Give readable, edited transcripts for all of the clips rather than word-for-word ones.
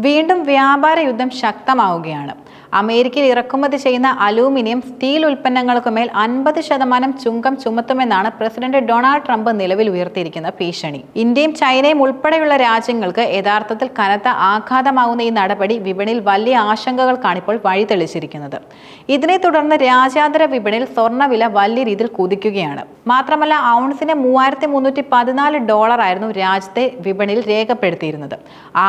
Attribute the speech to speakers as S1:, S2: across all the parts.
S1: വീണ്ടും വ്യാപാര യുദ്ധം ശക്തമാവുകയാണ്. അമേരിക്കയിൽ ഇറക്കുമതി ചെയ്യുന്ന അലൂമിനിയം, സ്റ്റീൽ ഉൽപ്പന്നങ്ങൾക്കുമേൽ 50% ചുങ്കം ചുമത്തുമെന്നാണ് പ്രസിഡന്റ് ഡൊണാൾഡ് ട്രംപ് നിലവിൽ ഉയർത്തിയിരിക്കുന്ന ഭീഷണി. ഇന്ത്യയും ചൈനയും ഉൾപ്പെടെയുള്ള രാജ്യങ്ങൾക്ക് യഥാർത്ഥത്തിൽ കനത്ത ആഘാതമാകുന്ന ഈ നടപടി വിപണിയിൽ വലിയ ആശങ്കകൾക്കാണ് ഇപ്പോൾ വഴിതെളിച്ചിരിക്കുന്നത്. ഇതിനെ തുടർന്ന് രാജ്യാന്തര വിപണിയിൽ സ്വർണ്ണവില വലിയ രീതിയിൽ കുതിക്കുകയാണ്. മാത്രമല്ല, ഔൺസിന് $3,314 ആയിരുന്നു രാജ്യത്തെ വിപണിയിൽ രേഖപ്പെടുത്തിയിരുന്നത്.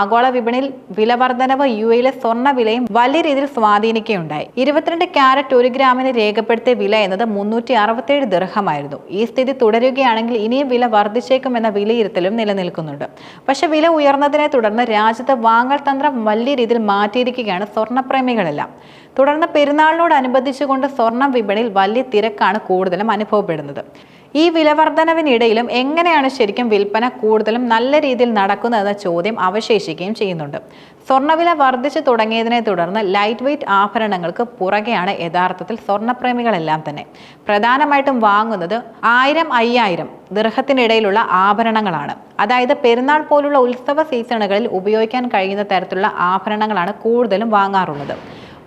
S1: ആഗോള വിപണിയിൽ വിലവർദ്ധനവ് യുഎയിലെ സ്വർണ്ണവിലയും വലിയ രീതിയിൽ സ്വാധീനിക്കുകയുണ്ടായി. 22 ക്യാരറ്റ് 1 ഗ്രാമിന് രേഖപ്പെടുത്തിയ വില എന്നത് 367 ദിർഹമായിരുന്നു. ഈ സ്ഥിതി തുടരുകയാണെങ്കിൽ ഇനിയും വില വർദ്ധിച്ചേക്കുമെന്ന വിലയിരുത്തലും നിലനിൽക്കുന്നുണ്ട്. പക്ഷെ വില ഉയർന്നതിനെ തുടർന്ന് രാജ്യത്ത് വാങ്ങൽ തന്ത്രം വലിയ രീതിയിൽ മാറ്റിയിരിക്കുകയാണ് സ്വർണ്ണപ്രേമികളെല്ലാം. തുടർന്ന് പെരുന്നാളിനോടനുബന്ധിച്ചുകൊണ്ട് സ്വർണം വിപണിയിൽ വലിയ തിരക്കാണ് കൂടുതലും അനുഭവപ്പെടുന്നത്. ഈ വിലവർദ്ധനവിനിടയിലും എങ്ങനെയാണ് ശരിക്കും വിൽപ്പന കൂടുതലും നല്ല രീതിയിൽ നടക്കുന്നതെന്ന ചോദ്യം അവശേഷിക്കുകയും ചെയ്യുന്നുണ്ട്. സ്വർണ്ണവില വർദ്ധിച്ചു തുടങ്ങിയതിനെ തുടർന്ന് ലൈറ്റ് വെയ്റ്റ് ആഭരണങ്ങൾക്ക് പുറകെയാണ് യഥാർത്ഥത്തിൽ സ്വർണ്ണപ്രേമികളെല്ലാം തന്നെ. പ്രധാനമായിട്ടും വാങ്ങുന്നത് 1000-5000 ദിർഹത്തിനിടയിലുള്ള ആഭരണങ്ങളാണ്. അതായത് പെരുന്നാൾ പോലുള്ള ഉത്സവ സീസണുകളിൽ ഉപയോഗിക്കാൻ കഴിയുന്ന തരത്തിലുള്ള ആഭരണങ്ങളാണ് കൂടുതലും വാങ്ങാറുള്ളത്.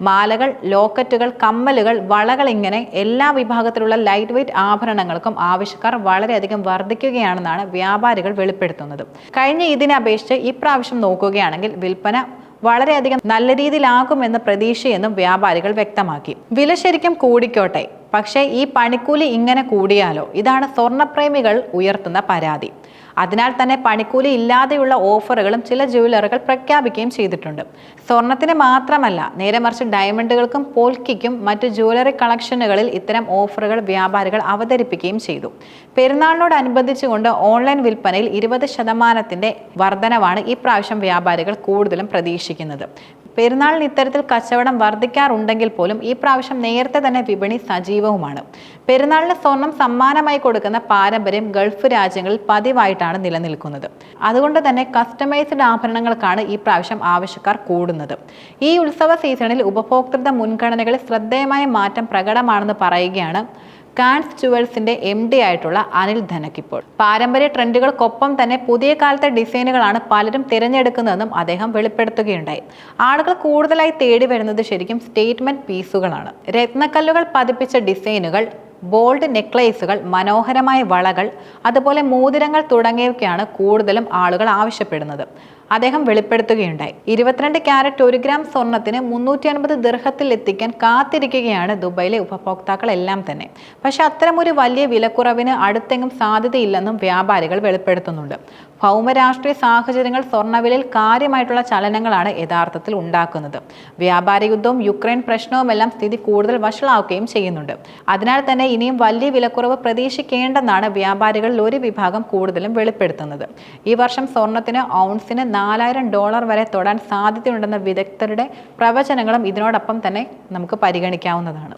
S1: മാലകൾ, ലോക്കറ്റുകൾ, കമ്മലുകൾ, വളകൾ, ഇങ്ങനെ എല്ലാ വിഭാഗത്തിലുള്ള ലൈറ്റ് വെയ്റ്റ് ആഭരണങ്ങൾക്കും ആവശ്യക്കാർ വളരെയധികം വർദ്ധിക്കുകയാണെന്നാണ് വ്യാപാരികൾ വെളിപ്പെടുത്തുന്നത്. കഴിഞ്ഞ ഇതിനെ അപേക്ഷിച്ച് ഇപ്രാവശ്യം നോക്കുകയാണെങ്കിൽ വിൽപ്പന വളരെയധികം നല്ല രീതിയിലാകുമെന്ന പ്രതീക്ഷയെന്നും വ്യാപാരികൾ വ്യക്തമാക്കി. വില ശരിക്കും കൂടിക്കോട്ടെ, പക്ഷേ ഈ പണിക്കൂലി ഇങ്ങനെ കൂടിയാലോ? ഇതാണ് സ്വർണ്ണപ്രേമികൾ ഉയർത്തുന്ന പരാതി. അതിനാൽ തന്നെ പണിക്കൂലി ഇല്ലാതെയുള്ള ഓഫറുകളും ചില ജ്വല്ലറികൾ പ്രഖ്യാപിക്കുകയും ചെയ്തിട്ടുണ്ട്. സ്വർണത്തിന് മാത്രമല്ല, നേരെ മറിച്ച് ഡയമണ്ടുകൾക്കും പോൾക്കിക്കും മറ്റ് ജ്വല്ലറി കളക്ഷനുകളിൽ ഇത്തരം ഓഫറുകൾ വ്യാപാരികൾ അവതരിപ്പിക്കുകയും ചെയ്തു. പെരുന്നാളിനോടനുബന്ധിച്ചുകൊണ്ട് ഓൺലൈൻ വിൽപ്പനയിൽ 20% വർധനവാണ് ഈ പ്രാവശ്യം വ്യാപാരികൾ കൂടുതലും പ്രതീക്ഷിക്കുന്നത്. പെരുന്നാളിന് ഇത്തരത്തിൽ കച്ചവടം വർദ്ധിക്കാറുണ്ടെങ്കിൽ പോലും ഈ പ്രാവശ്യം നേരത്തെ തന്നെ വിപണി സജീവവുമാണ്. പെരുന്നാളിന് സ്വർണം സമ്മാനമായി കൊടുക്കുന്ന പാരമ്പര്യം ഗൾഫ് രാജ്യങ്ങളിൽ പതിവായിട്ടാണ് നിലനിൽക്കുന്നത്. അതുകൊണ്ട് തന്നെ കസ്റ്റമൈസ്ഡ് ആഭരണങ്ങൾക്കാണ് ഈ പ്രാവശ്യം ആവശ്യക്കാർ കൂടുന്നത്. ഈ ഉത്സവ സീസണിൽ ഉപഭോക്തൃ മുൻഗണനകളിൽ ശ്രദ്ധേയമായ മാറ്റം പ്രകടമാണെന്ന് പറയുകയാണ് കാൻസ് ജുവൽസിന്റെ MD ആയിട്ടുള്ള അനിൽ ധനക്. ഇപ്പോൾ പാരമ്പര്യ ട്രെൻഡുകൾക്കൊപ്പം തന്നെ പുതിയ കാലത്തെ ഡിസൈനുകളാണ് പലരും തിരഞ്ഞെടുക്കുന്നതെന്നും അദ്ദേഹം വെളിപ്പെടുത്തുകയുണ്ടായി. ആളുകൾ കൂടുതലായി തേടി വരുന്നത് ശരിക്കും സ്റ്റേറ്റ്മെന്റ് പീസുകളാണ്. രത്നക്കല്ലുകൾ പതിപ്പിച്ച ഡിസൈനുകൾ, ബോൾഡ് നെക്ലേസുകൾ, മനോഹരമായ വളകൾ, അതുപോലെ മോതിരങ്ങൾ തുടങ്ങിയവയ്ക്കാണ് കൂടുതലും ആളുകൾ ആവശ്യപ്പെടുന്നത്. അദ്ദേഹം വെളിപ്പെടുത്തുകയുണ്ടായി. 22 ക്യാരറ്റ് 1 ഗ്രാം സ്വർണത്തിന് 350 ദിർഹത്തിൽ എത്തിക്കാൻ കാത്തിരിക്കുകയാണ് ദുബൈയിലെ ഉപഭോക്താക്കളെല്ലാം തന്നെ. പക്ഷെ അത്തരമൊരു വലിയ വിലക്കുറവിന് അടുത്തെങ്ങും സാധ്യതയില്ലെന്നും വ്യാപാരികൾ വെളിപ്പെടുത്തുന്നുണ്ട്. ഭൗമരാഷ്ട്രീയ സാഹചര്യങ്ങൾ സ്വർണ്ണവിലയിൽ കാര്യമായിട്ടുള്ള ചലനങ്ങളാണ് യഥാർത്ഥത്തിൽ ഉണ്ടാക്കുന്നത്. വ്യാപാര യുദ്ധവും യുക്രൈൻ പ്രശ്നവുമെല്ലാം സ്ഥിതി കൂടുതൽ വഷളാക്കുകയും ചെയ്യുന്നുണ്ട്. അതിനാൽ തന്നെ ഇനിയും വലിയ വിലക്കുറവ് പ്രതീക്ഷിക്കേണ്ടെന്നാണ് വ്യാപാരികളിൽ ഒരു വിഭാഗം കൂടുതലും വെളിപ്പെടുത്തുന്നത്. ഈ വർഷം സ്വർണത്തിന് ഔൺസിന് $4000 വരെ തൊടാൻ സാധ്യതയുണ്ടെന്ന വിദഗ്ധരുടെ പ്രവചനങ്ങളും ഇതിനോടൊപ്പം തന്നെ നമുക്ക് പരിഗണിക്കാവുന്നതാണ്.